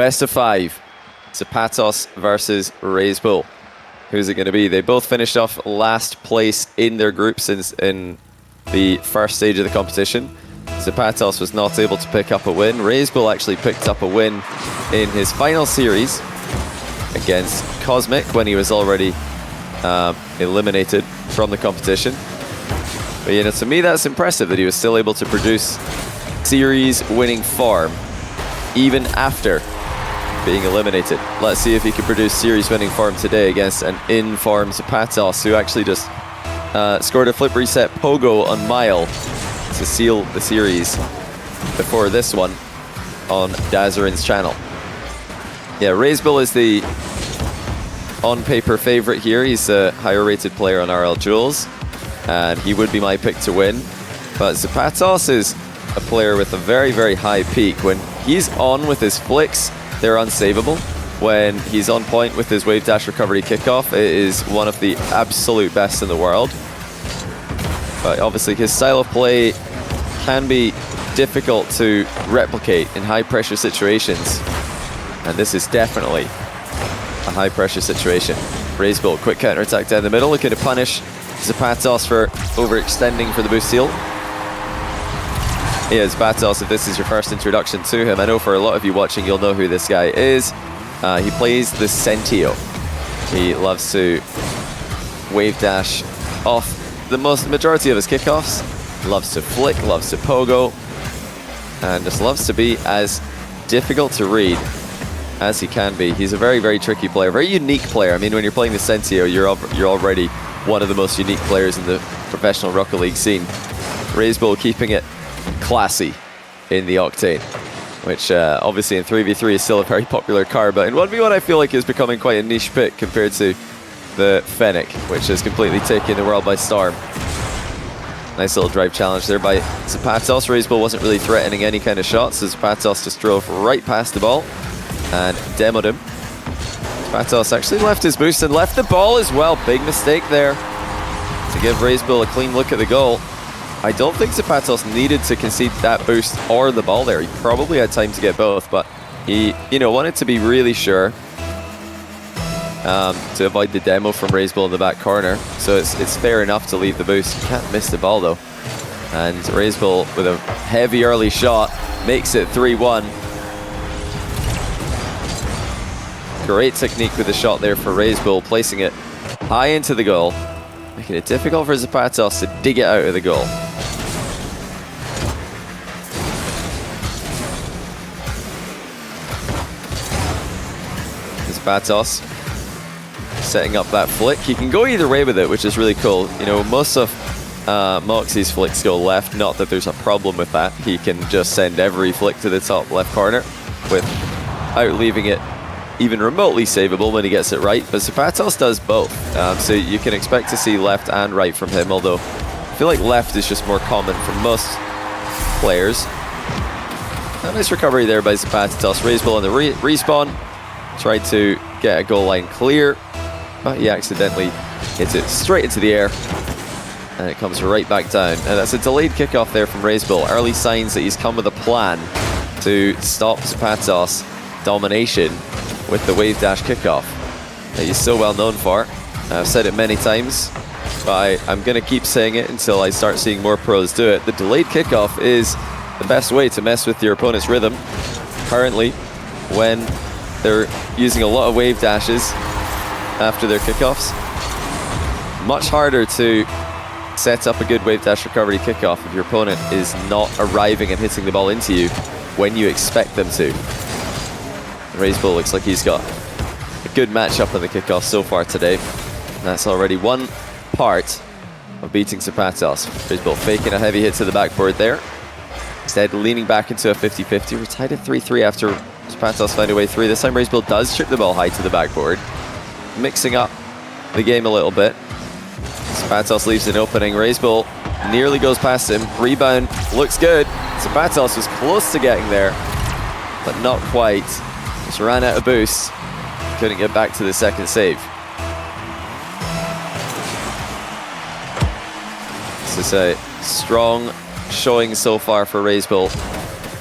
Best of 5. aZapatos versus Reysbull. Who's it going to be? They both finished off last place in their groups in the first stage of the competition. aZapatos was not able to pick up a win. Reysbull actually picked up a win in his final series against Cosmic when he was already eliminated from the competition. But you know, to me that's impressive that he was still able to produce series winning form even after being eliminated. Let's see if he can produce series winning form today against an in-form aZapatos, who actually just scored a flip reset pogo on Mile to seal the series before this one on Dazarin's channel. Yeah, Reysbull is the on-paper favorite here. He's a higher rated player on RL Jewels, and he would be my pick to win. But aZapatos is a player with a very, very high peak. When he's on with his flicks, they're unsavable. When he's on point with his wave dash recovery kickoff, it is one of the absolute best in the world. But obviously his style of play can be difficult to replicate in high pressure situations. And this is definitely a high pressure situation. Reysbull, quick counter attack down the middle, looking to punish aZapatos for overextending for the boost steal. Yeah, aZapatos, if this is your first introduction to him, I know for a lot of you watching, you'll know who this guy is. He plays the Sentio. He loves to wave dash off the majority of his kickoffs. Loves to flick, loves to pogo, and just loves to be as difficult to read as he can be. He's a very, very tricky player, very unique player. I mean, when you're playing the Sentio, you're already one of the most unique players in the professional Rocket League scene. Reysbull keeping it classy in the Octane, which obviously in 3v3 is still a very popular card, but in 1v1 I feel like is becoming quite a niche pick compared to the Fennec, which has completely taken the world by storm. Nice little drive challenge there by aZapatos. Reysbull wasn't really threatening any kind of shots, so aZapatos just drove right past the ball and demoed him. aZapatos actually left his boost and left the ball as well. Big mistake there to give Reysbull a clean look at the goal. I don't think aZapatos needed to concede that boost or the ball there. He probably had time to get both, but he, wanted to be really sure to avoid the demo from Reysbull in the back corner. So it's fair enough to leave the boost. You can't miss the ball though. And Reysbull with a heavy early shot makes it 3-1. Great technique with the shot there for Reysbull, placing it high into the goal, making it difficult for aZapatos to dig it out of the goal. aZapatos setting up that flick. He can go either way with it, which is really cool. Most of Moxie's flicks go left, not that there's a problem with that. He can just send every flick to the top left corner without leaving it even remotely savable when he gets it right, but aZapatos does both. So you can expect to see left and right from him, although I feel like left is just more common for most players. A nice recovery there by aZapatos. Reysbull on the respawn. Tried to get a goal line clear, but he accidentally hits it straight into the air, and it comes right back down. And that's a delayed kickoff there from Reysbull. Early signs that he's come with a plan to stop aZapatos' domination with the wave dash kickoff that he's so well known for. I've said it many times, but I'm going to keep saying it until I start seeing more pros do it. The delayed kickoff is the best way to mess with your opponent's rhythm. Currently, when they're using a lot of wave dashes after their kickoffs, much harder to set up a good wave dash recovery kickoff if your opponent is not arriving and hitting the ball into you when you expect them to. Reysbull looks like he's got a good matchup on the kickoff so far today. And that's already one part of beating aZapatos. Reysbull faking a heavy hit to the backboard there. Instead, leaning back into a 50-50. We're tied at 3-3 after aZapatos found a way through. This time Reysbull does chip the ball high to the backboard, mixing up the game a little bit. aZapatos leaves an opening. Reysbull nearly goes past him. Rebound looks good. aZapatos was close to getting there, but not quite. Just ran out of boost. Couldn't get back to the second save. This is a strong showing so far for Reysbull.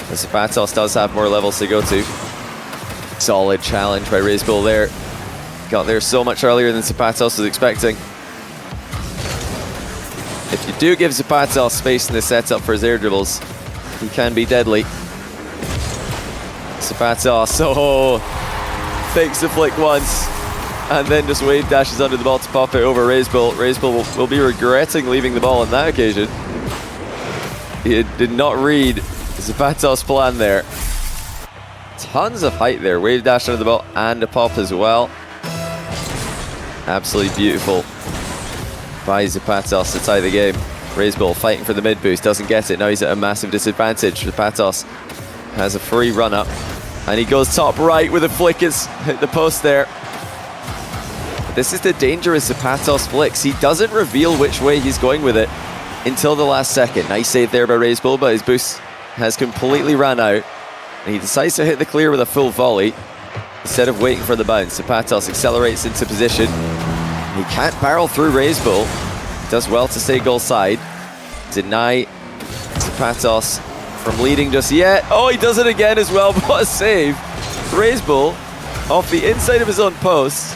aZapatos does have more levels to go to. Solid challenge by Reysbull there. Got there so much earlier than aZapatos was expecting. If you do give aZapatos space in the setup for his air dribbles, he can be deadly. aZapatos, oh, fakes the flick once, and then just wave dashes under the ball to pop it over Reysbull. Reysbull will be regretting leaving the ball on that occasion. He did not read aZapatos' plan there. Tons of height there. Wave dash under the ball and a pop as well. Absolutely beautiful by aZapatos to tie the game. Reysbull fighting for the mid boost, doesn't get it. Now he's at a massive disadvantage. aZapatos has a free run up and he goes top right with a flick. It's hit the post there. But this is the dangerous aZapatos flicks. He doesn't reveal which way he's going with it until the last second. Nice save there by Reysbull, but his boost has completely ran out. And he decides to hit the clear with a full volley instead of waiting for the bounce. aZapatos accelerates into position. He can't barrel through Reysbull. Does well to stay goal side. Deny aZapatos from leading just yet. Oh, he does it again as well. What a save. Reysbull off the inside of his own post.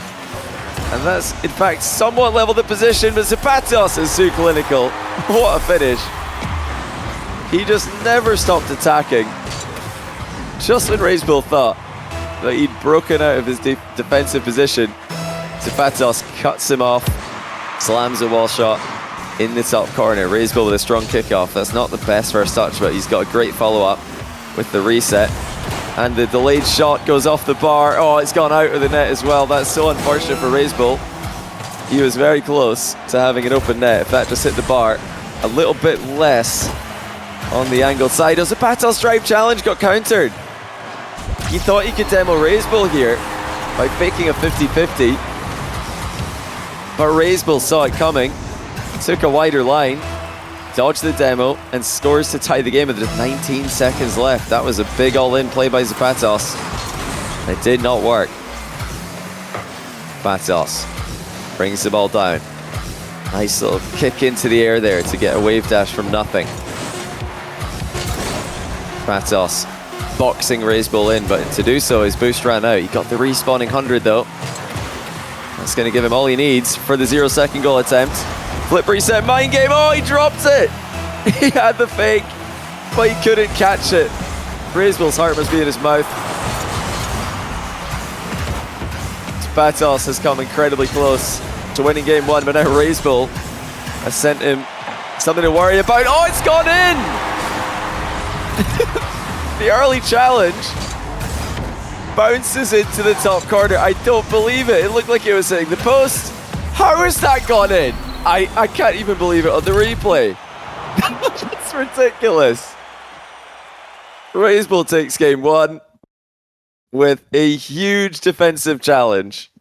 And that's, in fact, somewhat leveled the position, but aZapatos is so clinical. What a finish. He just never stopped attacking. Just when Reysbull thought that he'd broken out of his defensive position, aZapatos cuts him off, slams a wall shot in the top corner. Reysbull with a strong kickoff. That's not the best first touch, but he's got a great follow-up with the reset. And the delayed shot goes off the bar. Oh, it's gone out of the net as well. That's so unfortunate for Reysbull. He was very close to having an open net. If that just hit the bar a little bit less on the angled side. aZapatos drive challenge got countered. He thought he could demo Reysbull here by faking a 50-50. But Reysbull saw it coming, took a wider line, dodged the demo, and scores to tie the game with just 19 seconds left. That was a big all-in play by aZapatos. It did not work. aZapatos brings the ball down. Nice little kick into the air there to get a wave dash from nothing. aZapatos boxing Reysbull in, but to do so, his boost ran out. He got the respawning 100 though. That's going to give him all he needs for the 0-second goal attempt. Flip reset, mind game. Oh, he dropped it. He had the fake, but he couldn't catch it. Reysbull's heart must be in his mouth. aZapatos has come incredibly close to winning game one, but now Reysbull has sent him something to worry about. Oh, it's gone in! The early challenge bounces into the top corner. I don't believe it. It looked like it was hitting the post. How has that gone in? I can't even believe it on the replay. It's ridiculous. Reysbull takes game one with a huge defensive challenge.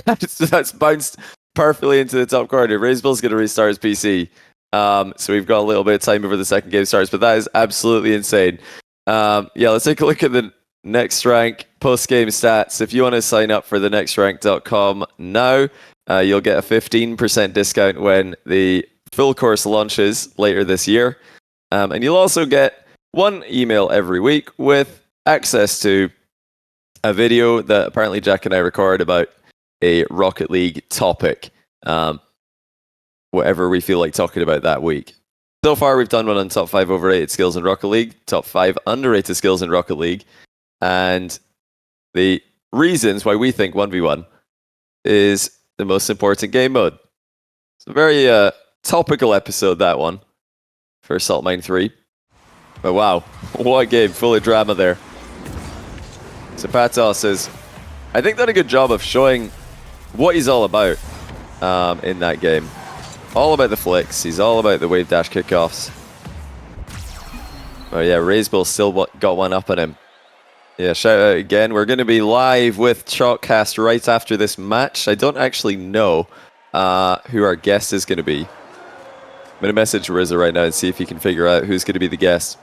That's bounced perfectly into the top corner. Reysbull's going to restart his PC. So we've got a little bit of time before the second game starts, but that is absolutely insane. Yeah, let's take a look at the Next Rank post-game stats. If you want to sign up for the nextrank.com now, you'll get a 15% discount when the full course launches later this year. And you'll also get one email every week with access to a video that apparently Jack and I record about a Rocket League topic. Whatever we feel like talking about that week. So far, we've done one on top 5 overrated skills in Rocket League, top 5 underrated skills in Rocket League, and the reasons why we think 1v1 is the most important game mode. It's a very topical episode, that one, for Salt Mine 3. But wow, what a game, full of drama there. aZapatos has, I think, done a good job of showing what he's all about in that game. All about the flicks. He's all about the wave dash kickoffs. Oh yeah, Reysbull still got one up on him. Yeah, shout out again. We're going to be live with Chalkcast right after this match. I don't actually know who our guest is going to be. I'm going to message Rizza right now and see if he can figure out who's going to be the guest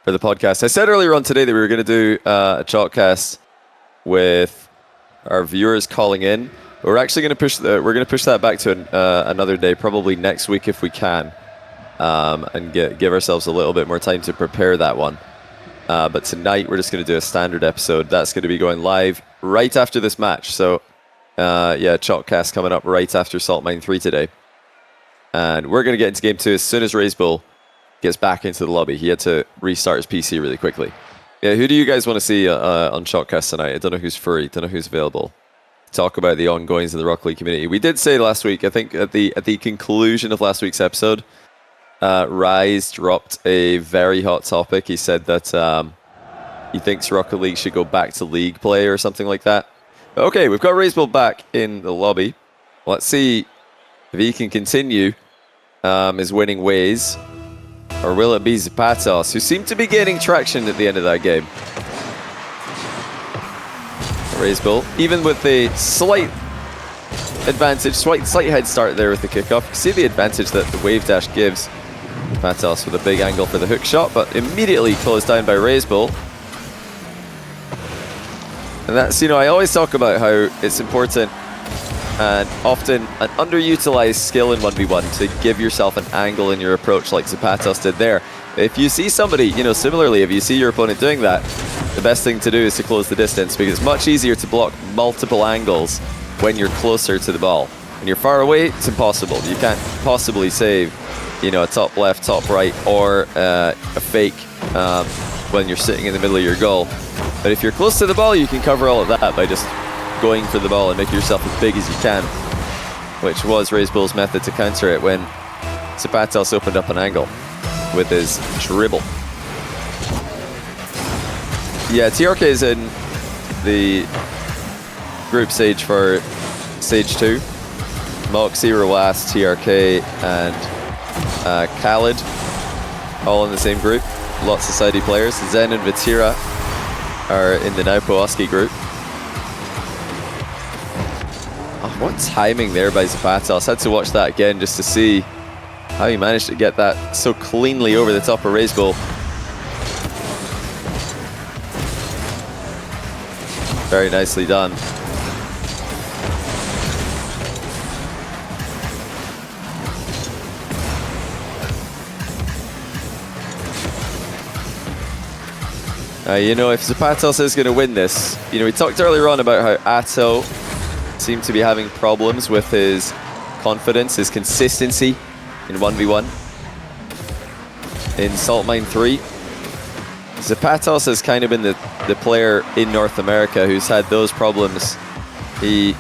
for the podcast. I said earlier on today that we were going to do a Chalkcast with our viewers calling in. We're actually going to push that back to another day, probably next week if we can, and give ourselves a little bit more time to prepare that one. But tonight, we're just going to do a standard episode. That's going to be going live right after this match. So, yeah, Chalkcast coming up right after Salt Mine 3 today. And we're going to get into Game 2 as soon as Reysbull gets back into the lobby. He had to restart his PC really quickly. Yeah, who do you guys want to see on Chalkcast tonight? I don't know who's free. Don't know who's available. Talk about the ongoings of the Rocket League community. We did say last week, I think at the conclusion of last week's episode, Rise dropped a very hot topic. He said that he thinks Rocket League should go back to league play or something like that. But okay, we've got Reysbull back in the lobby. Let's see if he can continue his winning ways. Or will it be aZapatos, who seemed to be gaining traction at the end of that game? Reysbull, even with the slight advantage, slight head start there with the kickoff. You can see the advantage that the wave dash gives. aZapatos with a big angle for the hook shot, but immediately closed down by Reysbull. And that's, you know, I always talk about how it's important and often an underutilized skill in 1v1 to give yourself an angle in your approach like aZapatos did there. If you see somebody, you know, similarly, if you see your opponent doing that, the best thing to do is to close the distance, because it's much easier to block multiple angles when you're closer to the ball. When you're far away, it's impossible. You can't possibly save, you know, a top left, top right, or a fake when you're sitting in the middle of your goal. But if you're close to the ball, you can cover all of that by just going for the ball and make yourself as big as you can, which was Reysbull's method to counter it when aZapatos opened up an angle with his dribble. Yeah, TRK is in the group stage for stage 2. Moxie, Rawas, TRK, and Khalid, all in the same group. Lots of Saudi players. Zen and Vatira are in the now Powoski group. Oh, what timing there by aZapatos. Had to watch that again just to see how he managed to get that so cleanly over the top of Reysbull. Very nicely done. You know, if aZapatos is going to win this, you know, we talked earlier on about how Atto seemed to be having problems with his confidence, his consistency in 1v1. In Salt Mine 3, aZapatos has kind of been the player in North America who's had those problems. He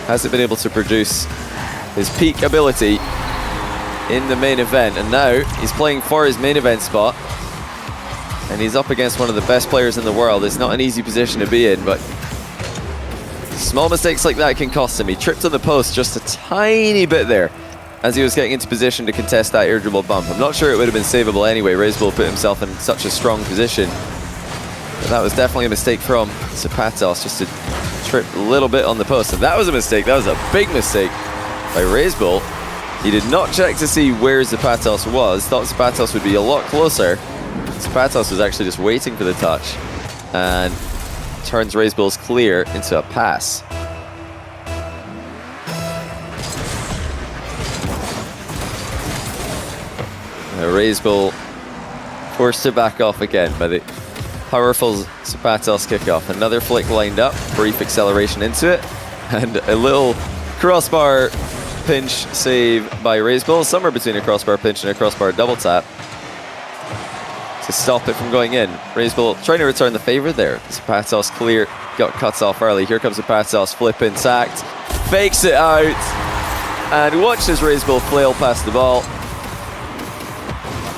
hasn't been able to produce his peak ability in the main event, and now he's playing for his main event spot. And he's up against one of the best players in the world. It's not an easy position to be in, but small mistakes like that can cost him. He tripped on the post just a tiny bit there as he was getting into position to contest that air dribble bump. I'm not sure it would have been savable anyway. Reysbull put himself in such a strong position. But that was definitely a mistake from aZapatos, just to trip a little bit on the post. And that was a mistake. That was a big mistake by Reysbull. He did not check to see where aZapatos was. Thought aZapatos would be a lot closer. aZapatos was actually just waiting for the touch and turns Reysbull's clear into a pass. Reysbull forced to back off again by the powerful aZapatos kickoff. Another flick lined up, brief acceleration into it, and a little crossbar pinch save by Reysbull, somewhere between a crossbar pinch and a crossbar double tap, to stop it from going in. Reysbull trying to return the favor there. aZapatos clear, got cut off early. Here comes aZapatos, flip intact, fakes it out, and watches Reysbull flail past the ball.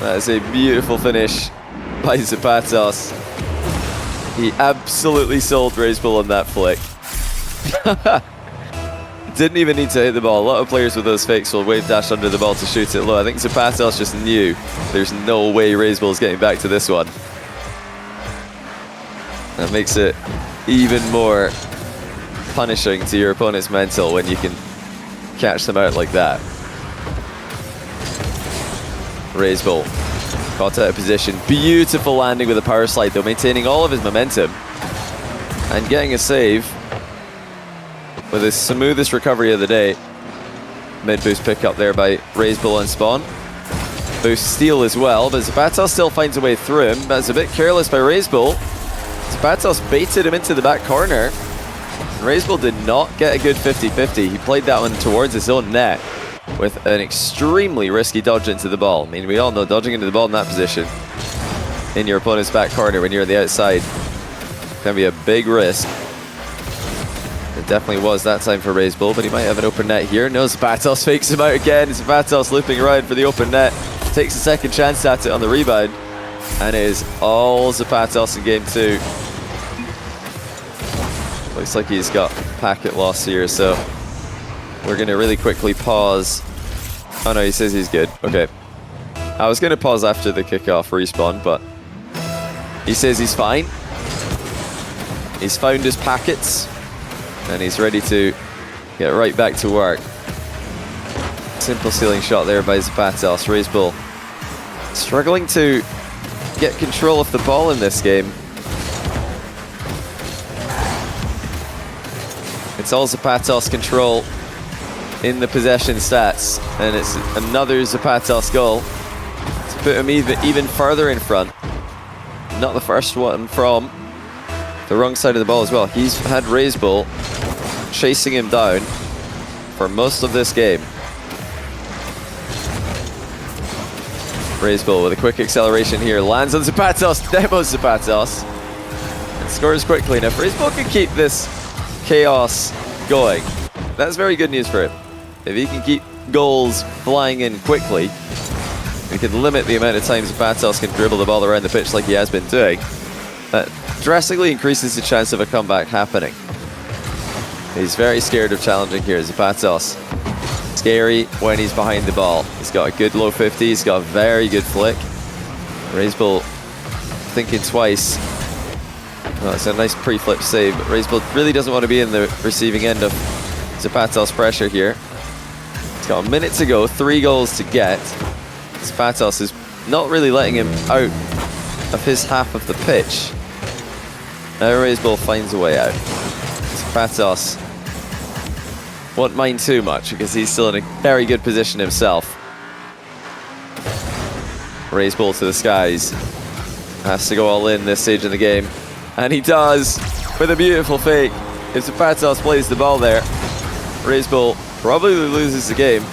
That is a beautiful finish by aZapatos. He absolutely sold Reysbull on that flick. Didn't even need to hit the ball. A lot of players with those fakes will wave dash under the ball to shoot it low. I think aZapatos just knew there's no way Reysbull is getting back to this one. That makes it even more punishing to your opponent's mental when you can catch them out like that. Reysbull caught out of position. Beautiful landing with a power slide though, maintaining all of his momentum and getting a save with his smoothest recovery of the day. Mid boost pick up there by Reysbull on spawn. boost steal as well, but aZapatos still finds a way through him. That's a bit careless by Reysbull. aZapatos baited him into the back corner. Reysbull did not get a good 50-50. He played that one towards his own net with an extremely risky dodge into the ball. I mean, we all know dodging into the ball in that position in your opponent's back corner when you're on the outside can be a big risk. It definitely was that time for Reysbull, but he might have an open net here. No, aZapatos fakes him out again. aZapatos looping around for the open net. Takes a second chance at it on the rebound. And it is all aZapatos in game 2. Looks like he's got packet loss here, so we're going to really quickly pause. Oh no, he says he's good. Okay. I was going to pause after the kickoff respawn, but he says he's fine. He's found his packets, and he's ready to get right back to work. Simple stealing shot there by aZapatos. Reysbull struggling to get control of the ball in this game. It's all aZapatos control in the possession stats, and it's another aZapatos goal to put him even further in front. Not the first one from the wrong side of the ball as well. He's had Reysbull chasing him down for most of this game. Reysbull with a quick acceleration here, lands on aZapatos, demos aZapatos, and scores quickly. Now if Reysbull can keep this chaos going, that's very good news for him. If he can keep goals flying in quickly, we can limit the amount of times aZapatos can dribble the ball around the pitch like he has been doing. That drastically increases the chance of a comeback happening. He's very scared of challenging here, aZapatos. Scary when he's behind the ball. He's got a good low 50, he's got a very good flick. Reysbull thinking twice. Oh, it's a nice pre-flip save, but Reysbull really doesn't want to be in the receiving end of aZapatos' pressure here. He's got a minute to go, 3 goals to get. aZapatos is not really letting him out of his half of the pitch. Now Reysbull finds a way out. aZapatos won't mind too much because he's still in a very good position himself. Reysbull to the skies. Has to go all in this stage of the game. And he does with a beautiful fake. If aZapatos plays the ball there, Reysbull probably loses the game,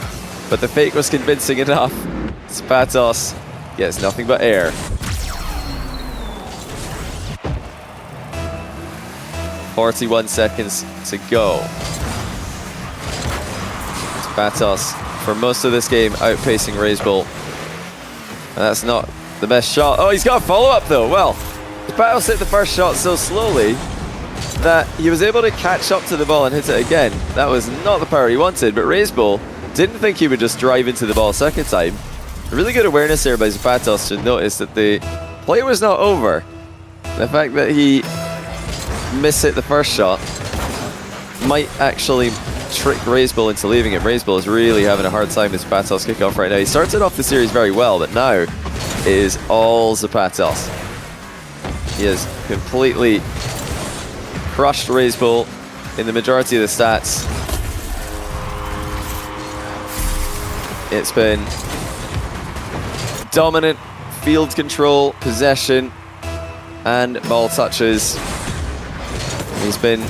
but the fake was convincing enough. aZapatos gets nothing but air. "41 seconds to go." aZapatos, for most of this game, outpacing Reysbull. And that's not the best shot. Oh, he's got a follow-up though. Well, aZapatos hit the first shot so slowly that he was able to catch up to the ball and hit it again. That was not the power he wanted, but Reysbull didn't think he would just drive into the ball a second time. Really good awareness there by aZapatos to notice that the play was not over. The fact that he miss-hit the first shot might actually trick Reysbull into leaving him. Reysbull is really having a hard time with aZapatos kickoff right now. He started off the series very well, but now it is all aZapatos. He has completely crushed Reysbull in the majority of the stats. It's been dominant field control, possession, and ball touches. He's been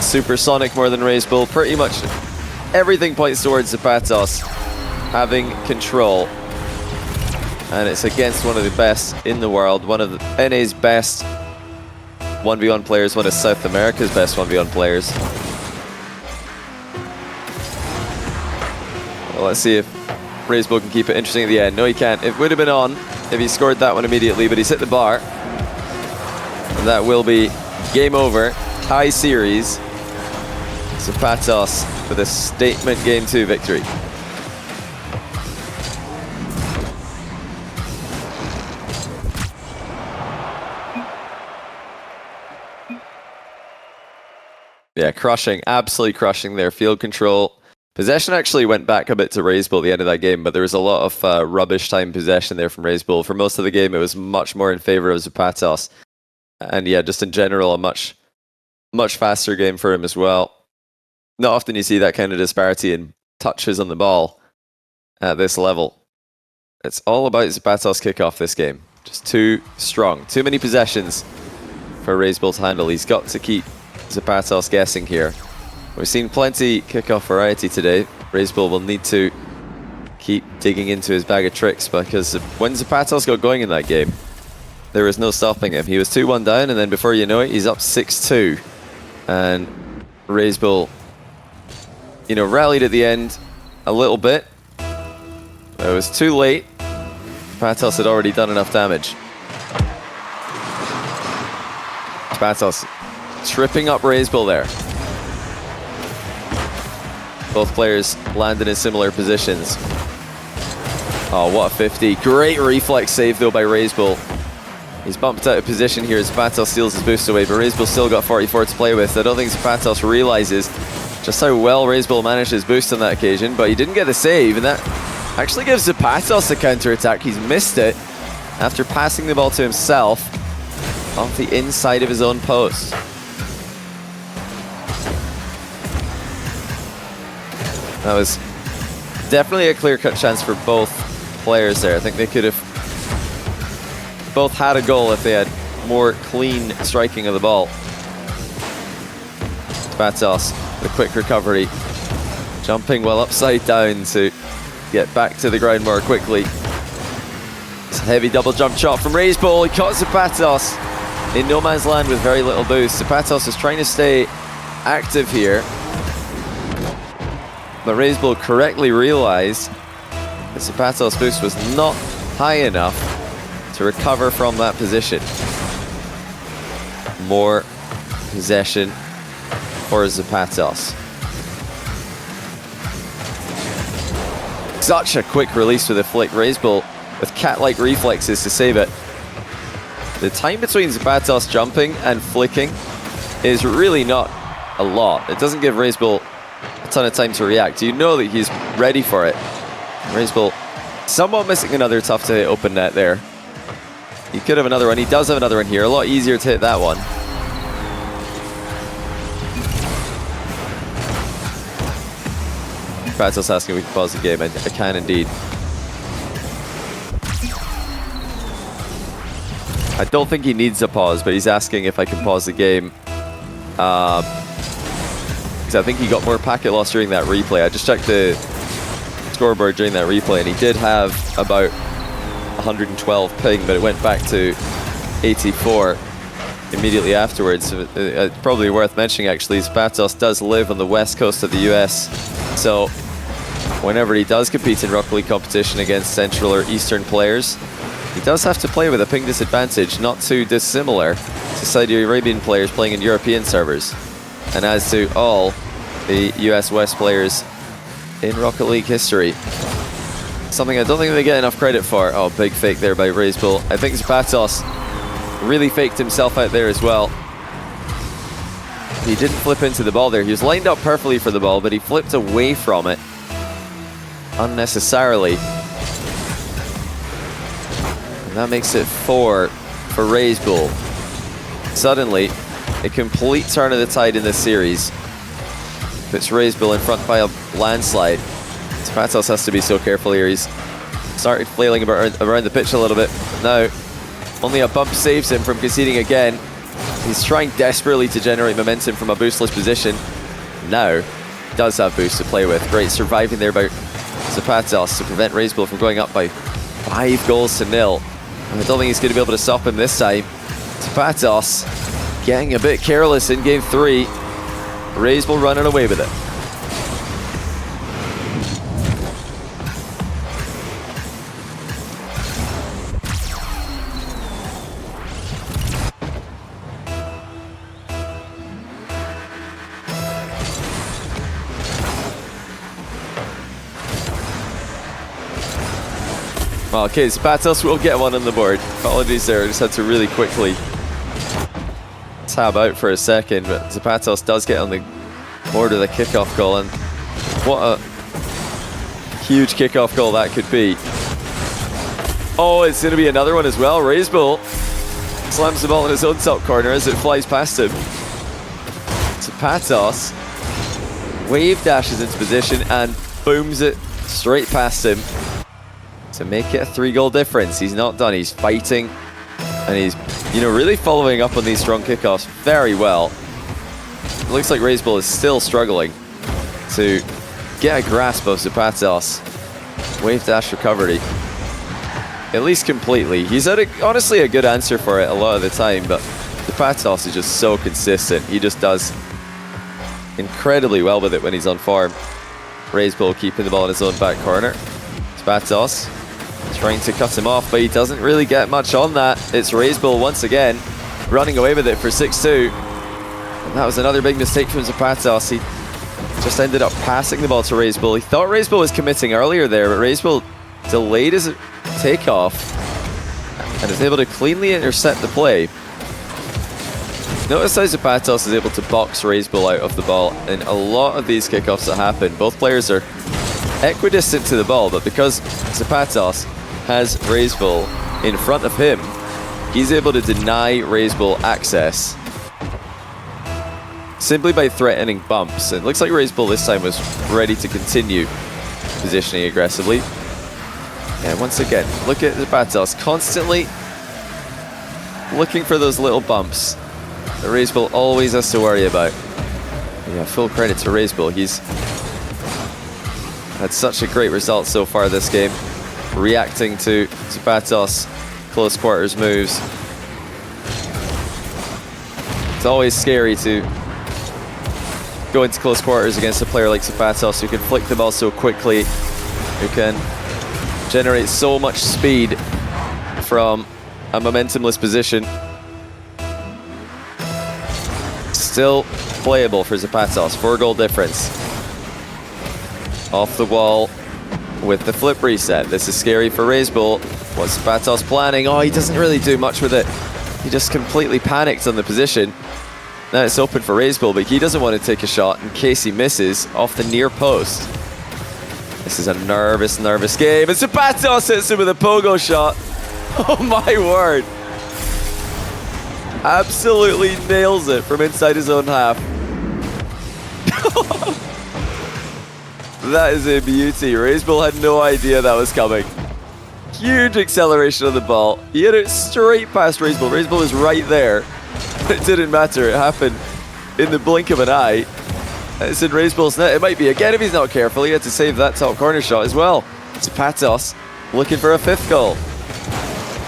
supersonic more than Reysbull. Pretty much everything points towards aZapatos having control. And it's against one of the best in the world, one of the NA's best 1v1 players, one of South America's best 1v1 players. Well, let's see if Reysbull can keep it interesting at the end. No, he can't. It would have been on if he scored that one immediately, but he's hit the bar. And that will be game over. Tie series. aZapatos with a statement Game 2 victory. Yeah, crushing, absolutely crushing their field control. Possession actually went back a bit to Reysbull at the end of that game, but there was a lot of rubbish time possession there from Reysbull. For most of the game, it was much more in favor of aZapatos. And yeah, just in general, a much faster game for him as well. Not often you see that kind of disparity in touches on the ball at this level. It's all about aZapatos kickoff this game. Just too strong. Too many possessions for Reysbull to handle. He's got to keep aZapatos guessing here. We've seen plenty kickoff variety today. Reysbull will need to keep digging into his bag of tricks, because when aZapatos got going in that game, there was no stopping him. He was 2-1 down, and then before you know it, he's up 6-2. And Reysbull, you know, rallied at the end a little bit. It was too late. aZapatos had already done enough damage. aZapatos tripping up Reysbull there. Both players landed in similar positions. Oh, what a 50. Great reflex save though by Reysbull. He's bumped out of position here as aZapatos steals his boost away, but Reysbull still got 44 to play with. I don't think aZapatos realizes just how well Reysbull managed his boost on that occasion, but he didn't get the save, and that actually gives aZapatos a counter-attack. He's missed it after passing the ball to himself off the inside of his own post. That was definitely a clear-cut chance for both players there. I think they could have both had a goal if they had more clean striking of the ball. aZapatos, the quick recovery, jumping well upside down to get back to the ground more quickly. It's a heavy double jump shot from Reysbull. He caught aZapatos in no man's land with very little boost. aZapatos is trying to stay active here, but Reysbull correctly realized that aZapatos' boost was not high enough to recover from that position. More possession for aZapatos. Such a quick release with a flick. Reysbull with cat-like reflexes to save it. The time between aZapatos jumping and flicking is really not a lot. It doesn't give Reysbull a ton of time to react. You know that he's ready for it. Reysbull somewhat missing another tough to hit open net there. He could have another one. He does have another one here. A lot easier to hit that one. aZapatos asking if we can pause the game. I can indeed. I don't think he needs a pause, but he's asking if I can pause the game. Because I think he got more packet loss during that replay. I just checked the scoreboard during that replay, and he did have about 112 ping, but it went back to 84 immediately afterwards. Probably worth mentioning, actually, aZapatos does live on the west coast of the US, so whenever he does compete in Rocket League competition against Central or Eastern players, he does have to play with a ping disadvantage, not too dissimilar to Saudi Arabian players playing in European servers, and as to all the US West players in Rocket League history. Something I don't think they get enough credit for. Oh, big fake there by Reysbull. I think aZapatos really faked himself out there as well. He didn't flip into the ball there. He was lined up perfectly for the ball, but he flipped away from it unnecessarily. And that makes it 4 for Reysbull. Suddenly, a complete turn of the tide in this series. Puts Reysbull in front by a landslide. aZapatos has to be so careful here. He's started flailing around the pitch a little bit. Now, only a bump saves him from conceding again. He's trying desperately to generate momentum from a boostless position. Now, does have boost to play with. Great surviving there by aZapatos to prevent Reysbull from going up by 5-0. And I don't think he's going to be able to stop him this time. aZapatos getting a bit careless in game 3. Reysbull running away with it. Okay, aZapatos will get one on the board. Apologies there, I just had to really quickly tab out for a second, but aZapatos does get on the board with a kickoff goal, and what a huge kickoff goal that could be. Oh, it's going to be another one as well. Reysbull slams the ball in his own top corner as it flies past him. aZapatos wave dashes into position and booms it straight past him. to make it a 3-goal difference. He's not done. He's fighting, and he's, you know, really following up on these strong kickoffs very well. It looks like Reysbull is still struggling to get a grasp of aZapatos. Wave dash recovery, at least completely. He's had honestly a good answer for it a lot of the time, but aZapatos is just so consistent. He just does incredibly well with it when he's on form. Reysbull keeping the ball in his own back corner. aZapatos trying to cut him off, but he doesn't really get much on that. It's Reysbull once again running away with it for 6-2. And that was another big mistake from aZapatos. He just ended up passing the ball to Reysbull. He thought Reysbull was committing earlier there, but Reysbull delayed his takeoff and is able to cleanly intercept the play. Notice how aZapatos is able to box Reysbull out of the ball in a lot of these kickoffs that happen. Both players are equidistant to the ball, but because aZapatos has Reysbull in front of him, he's able to deny Reysbull access simply by threatening bumps. It looks like Reysbull this time was ready to continue positioning aggressively. And once again, look at aZapatos constantly looking for those little bumps that Reysbull always has to worry about. Yeah, full credit to Reysbull. He's had such a great result so far this game, reacting to aZapatos' close quarters moves. It's always scary to go into close quarters against a player like aZapatos, who can flick the ball so quickly, who can generate so much speed from a momentumless position. Still playable for aZapatos, 4-goal difference. Off the wall with the flip reset. This is scary for Reysbull. What's aZapatos planning? Oh, he doesn't really do much with it. He just completely panicked on the position. Now it's open for Reysbull, but he doesn't want to take a shot in case he misses off the near post. This is a nervous game. And aZapatos hits him with a pogo shot. Oh my word. Absolutely nails it from inside his own half. That is a beauty. Reysbull had no idea that was coming. Huge acceleration of the ball. He hit it straight past Reysbull. Reysbull was right there. It didn't matter. It happened in the blink of an eye. It's in Reysbull's net. It might be again if he's not careful. He had to save that top corner shot as well. aZapatos looking for a 5th goal.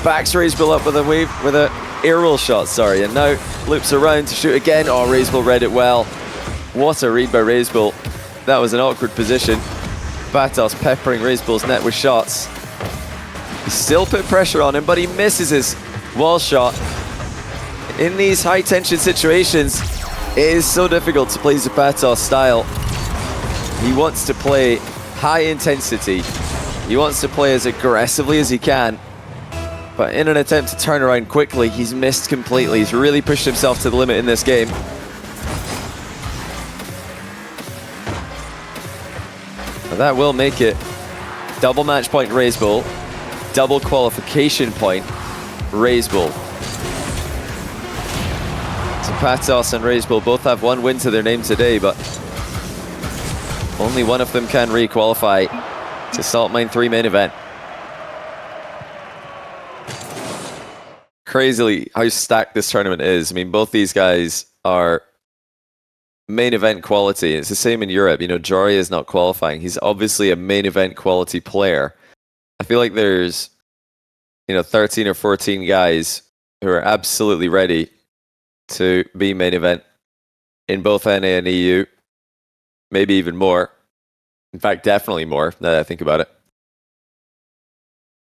Backs Reysbull up with a aerial shot, sorry, and now loops around to shoot again. Oh, Reysbull read it well. What a read by Reysbull. That was an awkward position. aZapatos peppering Reysbull's net with shots. He still put pressure on him, but he misses his wall shot. In these high-tension situations, it is so difficult to play aZapatos' style. He wants to play high intensity. He wants to play as aggressively as he can. But in an attempt to turn around quickly, he's missed completely. He's really pushed himself to the limit in this game. Now that will make it double match point Reysbull, double qualification point Reysbull. aZapatos and Reysbull both have 1 win to their name today, but only one of them can re-qualify to Salt Mine 3 main event. Crazily how stacked this tournament is. I mean, both these guys are main event quality. It's the same in Europe. You know, Jory is not qualifying. He's obviously a main event quality player. I feel like there's, 13 or 14 guys who are absolutely ready to be main event in both NA and EU. Maybe even more. In fact, definitely more, now that I think about it.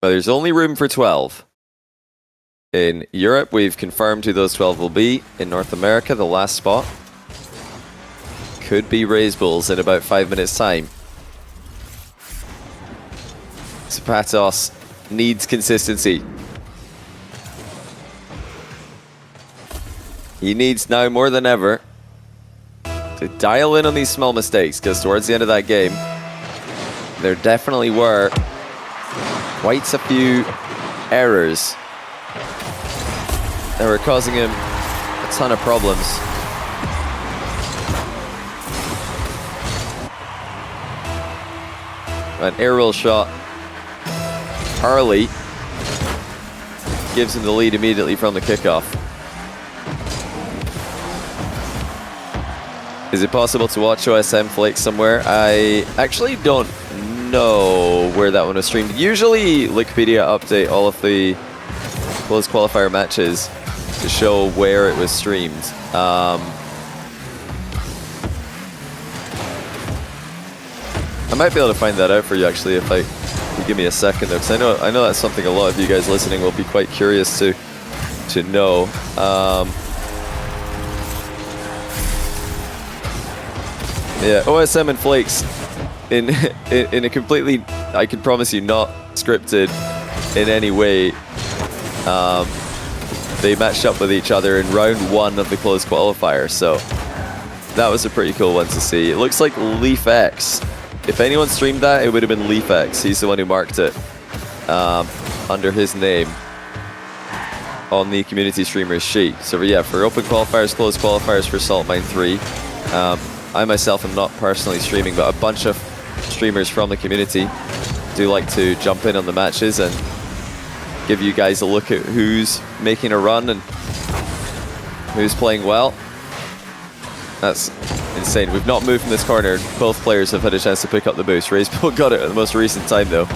But there's only room for 12. In Europe, we've confirmed who those 12 will be. In North America, the last spot could be Reysbull's in about 5 minutes' time. aZapatos needs consistency. He needs now more than ever to dial in on these small mistakes, because towards the end of that game, there definitely were quite a few errors that were causing him a ton of problems. An aerial shot early. Gives him the lead immediately from the kickoff. Is it possible to watch OSM Flake somewhere? I actually don't know where that one was streamed. Usually Wikipedia update all of the closed qualifier matches to show where it was streamed. I might be able to find that out for you actually if you give me a second though, because I know that's something a lot of you guys listening will be quite curious to know. Yeah, OSM and Flakes in a completely, I can promise you, not scripted in any way. They matched up with each other in round 1 of the closed qualifier, so that was a pretty cool one to see. It looks like Leaf X. If anyone streamed that, it would have been Leaf X. He's the one who marked it under his name on the community streamers sheet. So yeah, for open qualifiers, closed qualifiers for Salt Mine 3. I myself am not personally streaming, but a bunch of streamers from the community do like to jump in on the matches and give you guys a look at who's making a run and who's playing well. That's insane. We've not moved from this corner. Both players have had a chance to pick up the boost. Reysbull got it at the most recent time though.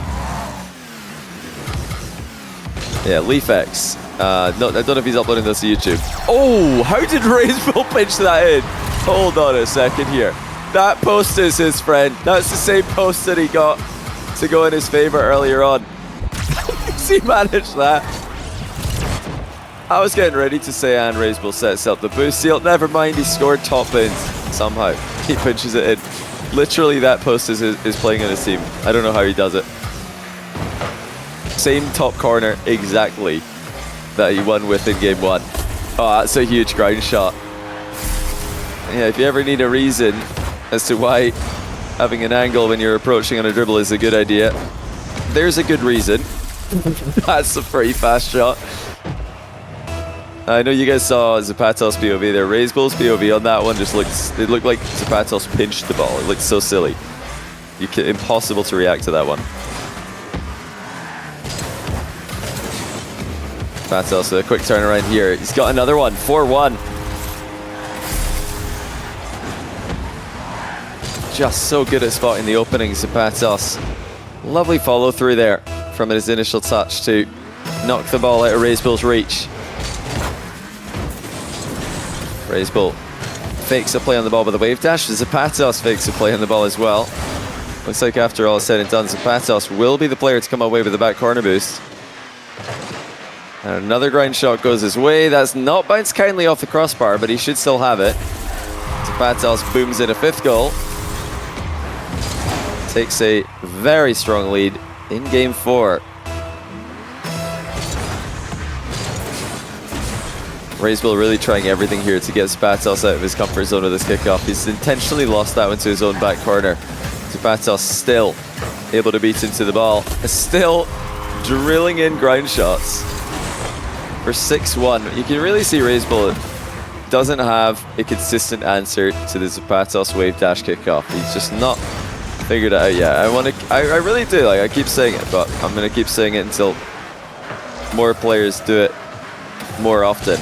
Yeah, Leaf X. No, I don't know if he's uploading this to YouTube. Oh, how did Reysbull pitch that in? Hold on a second here. That post is his friend. That's the same post that he got to go in his favor earlier on. He managed that. I was getting ready to say, and Reysbull sets up the boost seal. Never mind, he scored top bins somehow. He pinches it in. Literally, that post is playing in his team. I don't know how he does it. Same top corner exactly that he won with in game 1. Oh, that's a huge ground shot. Yeah, if you ever need a reason as to why having an angle when you're approaching on a dribble is a good idea, there's a good reason. That's a pretty fast shot. I know you guys saw aZapatos POV there. Reysbull's POV on that one just it looked like aZapatos pinched the ball. It looked so silly. Impossible to react to that one. aZapatos with a quick turnaround here. He's got another one, 4-1. Just so good at spotting the opening, aZapatos. Lovely follow through there from his initial touch to knock the ball out of Reysbull's reach. Reysbull fakes a play on the ball with a wave dash. aZapatos fakes a play on the ball as well. Looks like after all is said and done, aZapatos will be the player to come away with the back corner boost. And another grind shot goes his way. That's not bounced kindly off the crossbar, but he should still have it. aZapatos booms in a 5th goal. Takes a very strong lead in game 4. Reysbull really trying everything here to get aZapatos out of his comfort zone with this kickoff. He's intentionally lost that one to his own back corner. aZapatos still able to beat into the ball. Still drilling in ground shots for 6-1. You can really see Reysbull doesn't have a consistent answer to the aZapatos wave dash kickoff. He's just not figured it out yet. I really do. Like, I keep saying it, but I'm gonna keep saying it until more players do it more often.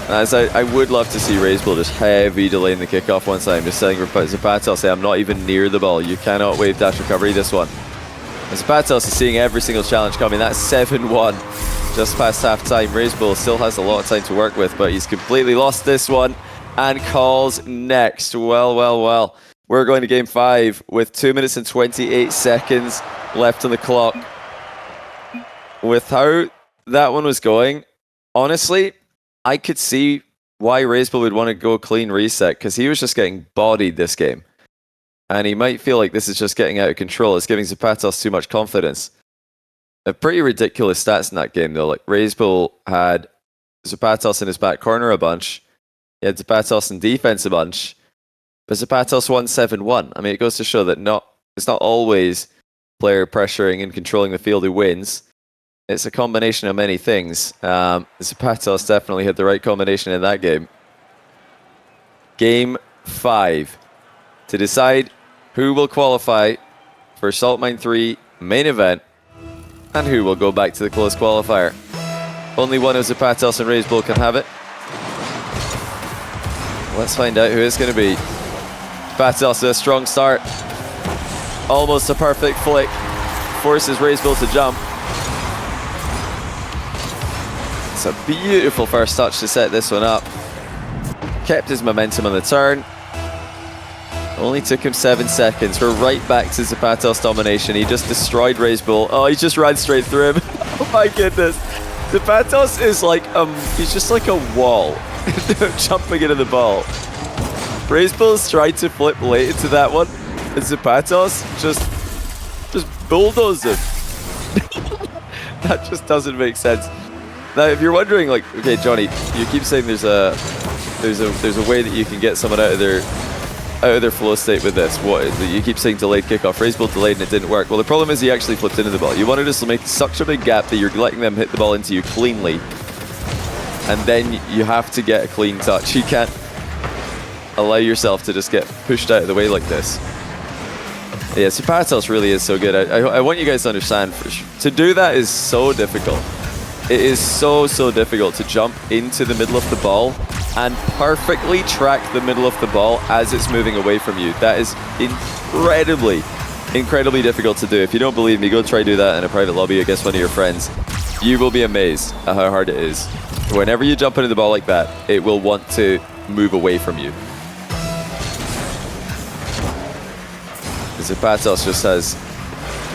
As I would love to see Reysbull just heavy delaying the kickoff one time, just saying aZapatos, say I'm not even near the ball. You cannot wave dash recovery this one. aZapatos is seeing every single challenge coming. That's 7-1 just past half time. Reysbull still has a lot of time to work with, but he's completely lost this one and calls next. Well. We're going to game 5 with 2 minutes and 28 seconds left on the clock. With how that one was going, honestly, I could see why Reysbull would want to go clean reset, because he was just getting bodied this game. And he might feel like this is just getting out of control. It's giving aZapatos too much confidence. A pretty ridiculous stats in that game, though. Like, Reysbull had aZapatos in his back corner a bunch. He had aZapatos in defense a bunch. But aZapatos won 7-1. I mean, it goes to show that it's not always player pressuring and controlling the field who wins. It's a combination of many things. aZapatos definitely had the right combination in that game. Game 5. To decide who will qualify for Salt Mine 3 main event. And who will go back to the close qualifier? Only one of aZapatos and Reysbull can have it. Let's find out who it's going to be. aZapatos, a strong start. Almost a perfect flick. Forces Reysbull to jump. It's a beautiful first touch to set this one up. Kept his momentum on the turn. Only took him 7 seconds. We're right back to aZapatos domination. He just destroyed Reysbull. Oh, he just ran straight through him. Oh my goodness. aZapatos is like, he's just like a wall. Jumping into the ball. Reysbull's tried to flip late into that one. And aZapatos just bulldozed him. That just doesn't make sense. Now, if you're wondering, like, okay, Johnny, you keep saying there's a way that you can get someone out of their flow state with this. What is it? You keep saying delayed kickoff. Reysbull delayed and it didn't work. Well, the problem is he actually flipped into the ball. You want to just make such a big gap that you're letting them hit the ball into you cleanly, and then you have to get a clean touch. You can't allow yourself to just get pushed out of the way like this. Yeah, aZapatos really is so good. I want you guys to understand, to do that is so difficult. It is so difficult to jump into the middle of the ball and perfectly track the middle of the ball as it's moving away from you. That is incredibly difficult to do. If you don't believe me, go try do that in a private lobby against one of your friends. You will be amazed at how hard it is. Whenever you jump into the ball like that, it will want to move away from you. aZapatos just has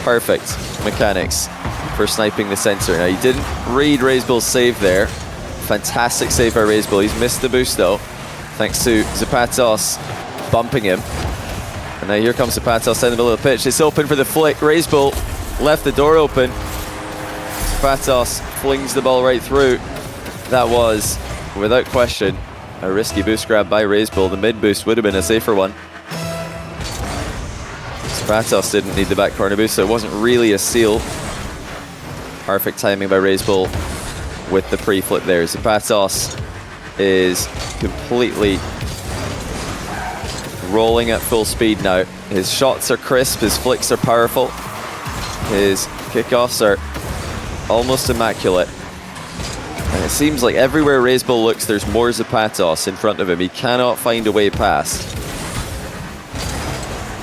perfect mechanics for sniping the center. Now, he didn't read Reysbull's save there. Fantastic save by Reysbull. He's missed the boost though, thanks to aZapatos bumping him. And now here comes aZapatos in the middle of the pitch. It's open for the flick. Reysbull left the door open. aZapatos flings the ball right through. That was, without question, a risky boost grab by Reysbull. The mid boost would have been a safer one. aZapatos didn't need the back corner boost, so it wasn't really a seal. Perfect timing by Reysbull with the pre-flip there. aZapatos is completely rolling at full speed now. His shots are crisp, his flicks are powerful, his kickoffs are almost immaculate. And it seems like everywhere Reysbull looks, there's more aZapatos in front of him. He cannot find a way past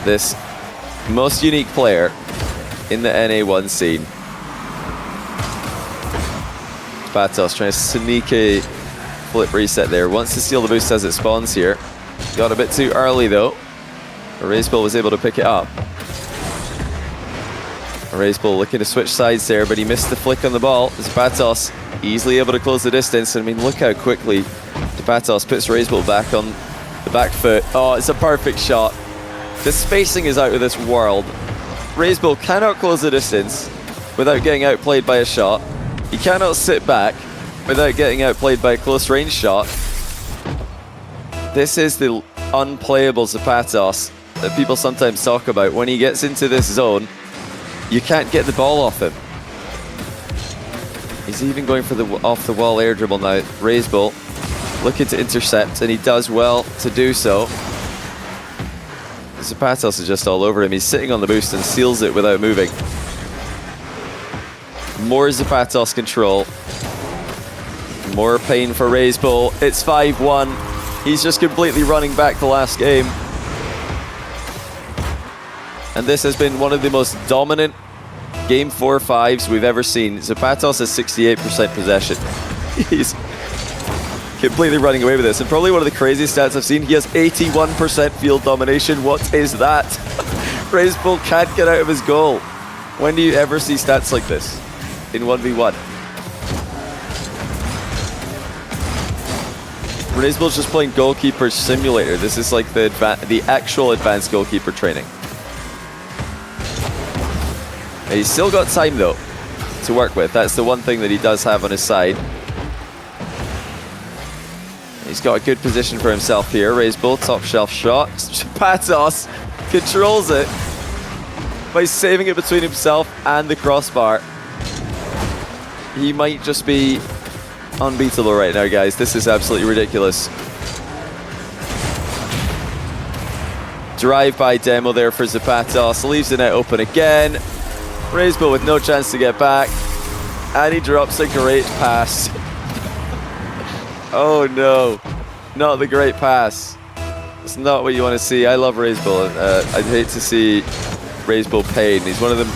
this most unique player in the NA1 scene. aZapatos trying to sneak a flip reset there. Wants to steal the boost as it spawns here. Got a bit too early though. Reysbull was able to pick it up. Reysbull looking to switch sides there, but he missed the flick on the ball. aZapatos easily able to close the distance. I mean, look how quickly aZapatos puts Reysbull back on the back foot. Oh, it's a perfect shot. The spacing is out of this world. Reysbull cannot close the distance without getting outplayed by a shot. He cannot sit back without getting outplayed by a close range shot. This is the unplayable aZapatos that people sometimes talk about. When he gets into this zone, you can't get the ball off him. He's even going for the off the wall air dribble now. Reysbull looking to intercept, and he does well to do so. aZapatos is just all over him. He's sitting on the boost and seals it without moving. More aZapatos control. More pain for Reysbull. It's 5-1. He's just completely running back the last game. And this has been one of the most dominant Game 4-5s we've ever seen. aZapatos has 68% possession. He's completely running away with this. And probably one of the craziest stats I've seen, he has 81% field domination. What is that? Reysbull can't get out of his goal. When do you ever see stats like this in 1v1? Reysbull's just playing goalkeeper simulator. This is like the actual advanced goalkeeper training. And he's still got time though to work with. That's the one thing that he does have on his side. He's got a good position for himself here. Reysbull, top shelf shot. aZapatos controls it by saving it between himself and the crossbar. He might just be unbeatable right now, guys. This is absolutely ridiculous. Drive-by demo there for aZapatos. Leaves the net open again. Reysbull with no chance to get back. And he drops a great pass. Oh no, not the great pass. It's not what you want to see. I love Reysbull. I'd hate to see Reysbull pain. He's one of them.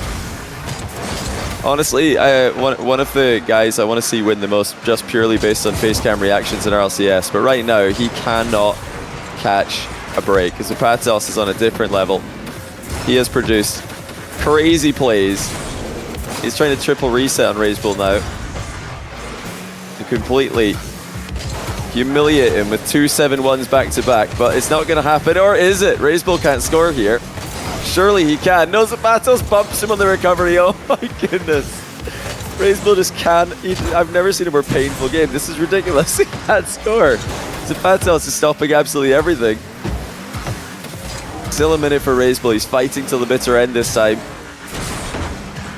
Honestly, one of the guys I want to see win the most just purely based on face cam reactions in RLCS. But right now, he cannot catch a break. aZapatos is on a different level. He has produced crazy plays. He's trying to triple reset on Reysbull now. To completely humiliate him with 2 7-1s back to back. But it's not going to happen, or is it? Reysbull can't score here. Surely he can. No, aZapatos bumps him on the recovery. Oh my goodness. Reysbull just can't. I've never seen a more painful game. This is ridiculous. He can't score. aZapatos is stopping absolutely everything. Still a minute for Reysbull. He's fighting till the bitter end this time.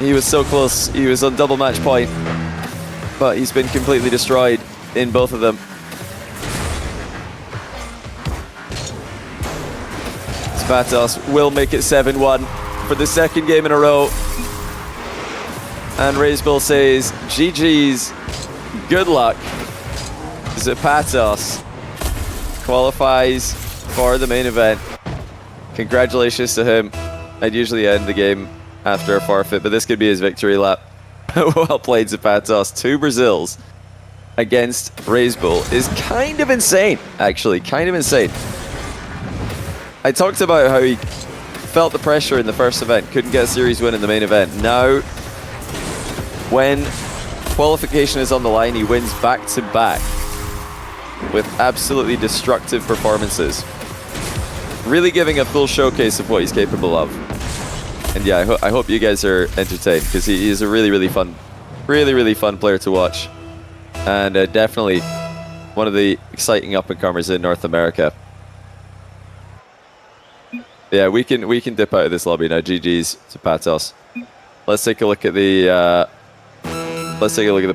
He was so close. He was on double match point. But he's been completely destroyed in both of them. aZapatos will make it 7-1 for the second game in a row. And Reysbull says, GG's, good luck. aZapatos qualifies for the main event. Congratulations to him. I'd usually end the game after a forfeit, but this could be his victory lap. Well played, aZapatos. 2 Brazils against Reysbull is kind of insane, actually. Kind of insane. I talked about how he felt the pressure in the first event, couldn't get a series win in the main event. Now, when qualification is on the line, he wins back-to-back with absolutely destructive performances. Really giving a full showcase of what he's capable of. And yeah, I hope you guys are entertained, because he is a really fun player to watch. And definitely one of the exciting up-and-comers in North America. Yeah, we can dip out of this lobby now. GG's aZapatos. Let's take a look at the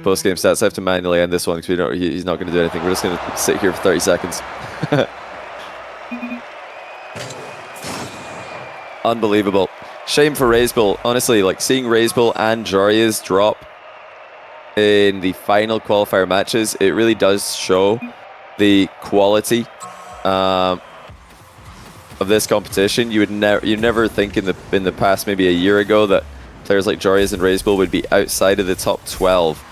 post-game stats. I have to manually end this one because he's not going to do anything. We're just going to sit here for 30 seconds. Unbelievable. Shame for Reysbull. Honestly, like seeing Reysbull and Joria's drop in the final qualifier matches, it really does show the quality of this competition. You never think in the past, maybe a year ago, that players like Joria's and Reysbull would be outside of the top 12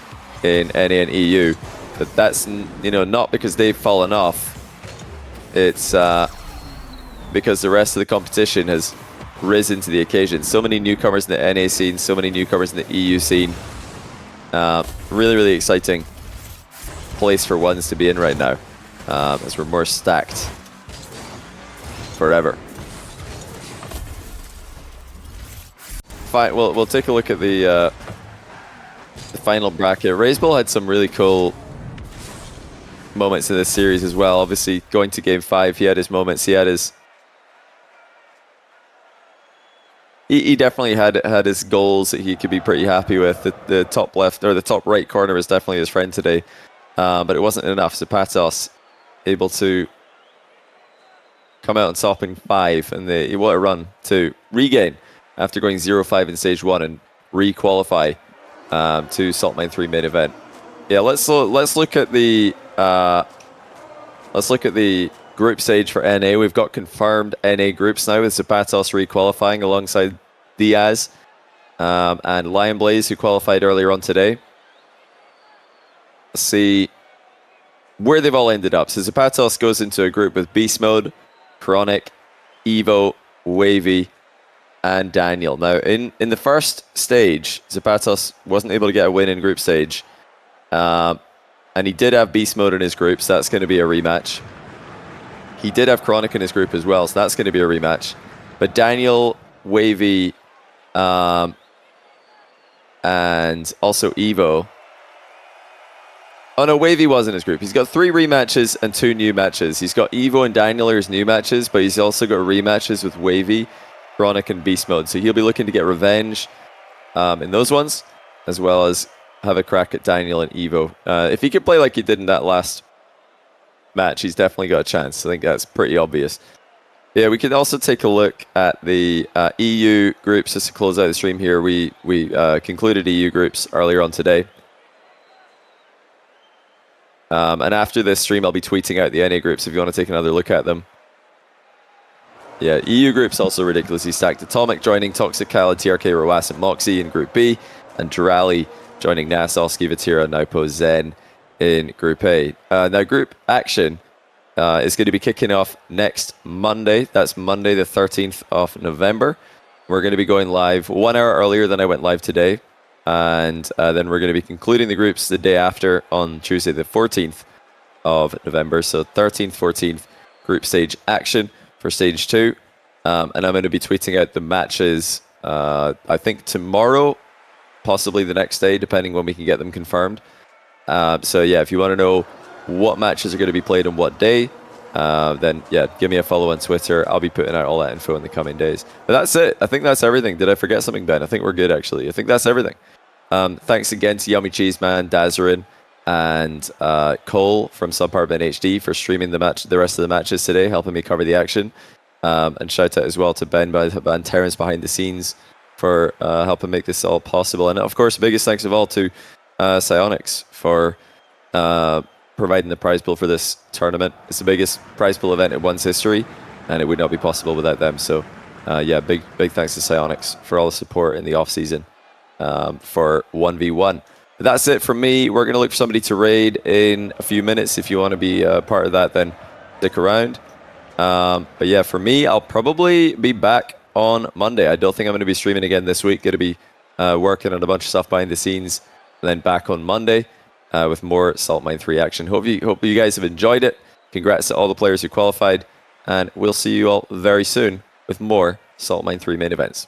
in NA and EU. But that's not because they've fallen off. It's because the rest of the competition has risen to the occasion. So many newcomers in the NA scene, so many newcomers in the EU scene. Really exciting place for ones to be in right now, as we're more stacked forever. Fine, we'll take a look at the final bracket. Reysbull had some really cool moments in this series as well. Obviously, going to Game 5, he had his moments. He had his... He definitely had his goals that he could be pretty happy with. The top left, or the top right corner was definitely his friend today. But it wasn't enough. aZapatos able to come out on top in 5, and what a run to regain after going 0-5 in stage 1 and re-qualify to Salt Mine 3 main event. Yeah, let's look at the group stage for NA. We've got confirmed NA groups now, with aZapatos re-qualifying alongside Diaz and Lion Blaze, who qualified earlier on today. Let's see where they've all ended up. So aZapatos goes into a group with Beast Mode, Chronic, Evo, Wavy, and Daniel. Now, in the first stage, aZapatos wasn't able to get a win in group stage. And he did have Beast Mode in his group, so that's going to be a rematch. He did have Chronic in his group as well, so that's going to be a rematch. But Daniel, Wavy, and also Evo. Oh no, Wavy was in his group. He's got 3 rematches and 2 new matches. He's got Evo and Daniel are his new matches, but he's also got rematches with Wavy, Chronic, and Beast Mode. So he'll be looking to get revenge in those ones, as well as have a crack at Daniel and Evo. If he could play like he did in that last match, he's definitely got a chance. I think that's pretty obvious. Yeah, we can also take a look at the EU groups just to close out the stream here. We concluded EU groups earlier on today. And after this stream, I'll be tweeting out the NA groups if you want to take another look at them. Yeah, EU group's also ridiculously stacked. Atomic joining Toxic Kyle, TRK, Roas, and Moxie in Group B, and Durali joining Nassau, Skivatira, Naupo, Zen in Group A. Now, Group Action is going to be kicking off next Monday. That's Monday, the 13th of November. We're going to be going live 1 hour earlier than I went live today. And then we're going to be concluding the groups the day after on Tuesday, the 14th of November. So 13th, 14th, group stage action for stage 2. And I'm going to be tweeting out the matches, I think tomorrow, possibly the next day, depending when we can get them confirmed. So yeah, if you want to know what matches are going to be played on what day, then yeah, give me a follow on Twitter. I'll be putting out all that info in the coming days. But that's it. I think that's everything. Did I forget something, Ben? I think we're good, actually. I think that's everything. Thanks again to Yummy Cheese Man, Dazarin, and Cole from Subpar Ben HD for streaming the rest of the matches today, helping me cover the action. And shout out as well to Ben and Terrence behind the scenes for helping make this all possible. And of course, biggest thanks of all to Psyonix for providing the prize pool for this tournament. It's the biggest prize pool event in one's history, and it would not be possible without them. So yeah, big thanks to Psyonix for all the support in the off season for 1v1. But that's it from me. We're going to look for somebody to raid in a few minutes. If you want to be part of that, then stick around. But yeah, for me, I'll probably be back on Monday. I don't think I'm going to be streaming again this week. Going to be working on a bunch of stuff behind the scenes, and then back on Monday with more Salt Mine 3 action. Hope you guys have enjoyed it. Congrats to all the players who qualified, and we'll see you all very soon with more Salt Mine 3 main events.